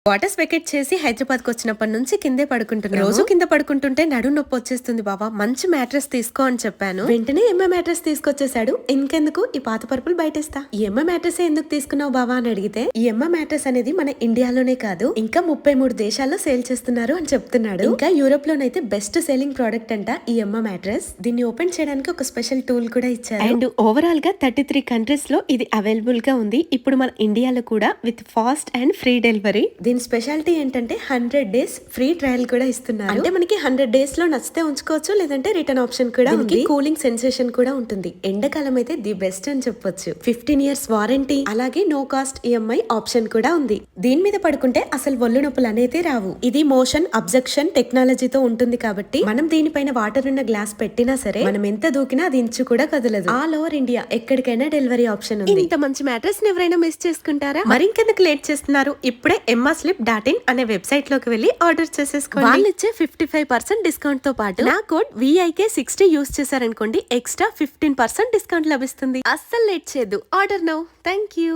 Waters vacate చేసి హైదరాబాద్ కు వచ్చినప్పటి నుంచి కిందే పడుకుంటున్నాను. రోజు కింద పడుకుంటుంటే నడుం నొప్పి వచ్చేస్తుంది బాబా, మంచి మ్యాట్రెస్ తీసుకో అని చెప్పాను. వెంటనే ఎంఐ మ్యాట్రెస్ తీసుకొచ్చేసాడు. ఇంకెందుకు ఈ పాత పరుపులు బయటేస్తా, ఈ ఎంఐ మ్యాట్రెస్ ఎందుకు తీసుకున్నావు బాబా అని అడిగితే, ఈ ఎంఐ మ్యాట్రెస్ అనేది మన ఇండియాలోనే కాదు ఇంకా 33 దేశాల్లో సేల్ చేస్తున్నారు అని చెప్తున్నాడు. ఇంకా యూరోప్ లోనైతే బెస్ట్ సేలింగ్ ప్రోడక్ట్ అంట ఈ ఎంఐ మ్యాట్రెస్. దీన్ని ఓపెన్ చేయడానికి ఒక స్పెషల్ టూల్ కూడా ఇచ్చారు. అండ్ ఓవరాల్ గా 33 కంట్రీస్ లో ఇది అవైలబుల్ గా ఉంది. ఇప్పుడు మన ఇండియాలో కూడా with fast and free delivery. దీని స్పెషాలిటీ ఏంటంటే 100 days ఫ్రీ ట్రయల్ కూడా ఇస్తున్నారు. అంటే మనకి 100 days లో నచ్చితే ఉంచుకోవచ్చు, లేదంటే రిటర్న్ ఆప్షన్ కూడా ఉంది. కూలింగ్ సెన్సేషన్ కూడా ఉంటుంది. ఎండాకాలం అయితే ది బెస్ట్ అని చెప్పొచ్చు. 15 years వారంటీ, అలాగే నో కాస్ట్ ఈఎంఐ ఆప్షన్ కూడా ఉంది. దీని మీద పడుకుంటే అసలు ఒళ్ళు నొప్పులు అనేది రావు. ఇది మోషన్ అబ్జెక్షన్ టెక్నాలజీతో ఉంటుంది కాబట్టి మనం దీనిపైన వాటర్ ఉన్న గ్లాస్ పెట్టినా సరే మనం ఎంత దూకినా అది ఇంచు కూడా కదలదు. ఆల్ ఓవర్ ఇండియా ఎక్కడికైనా డెలివరీ ఆప్షన్ ఉంది. ఇంత మంచి మ్యాట్రెస్ ఎవరైనా మిస్ చేసుకుంటారా? మరింకెందుకు లేట్ చేస్తున్నారు? ఇప్పుడే emmaslip.in అనే వెబ్సైట్ లోకి వెళ్ళి ఆర్డర్ చేసేసుకోండి. వాళ్ళు ఇచ్చే 55% డిస్కౌంట్ తో పాటు నా కోడ్ VIK60 యూస్ చేశారనుకోండి ఎక్స్ట్రా 15% డిస్కౌంట్ లభిస్తుంది. అస్సలు లేట్ చేయద్దు, ఆర్డర్ నౌ. Thank you.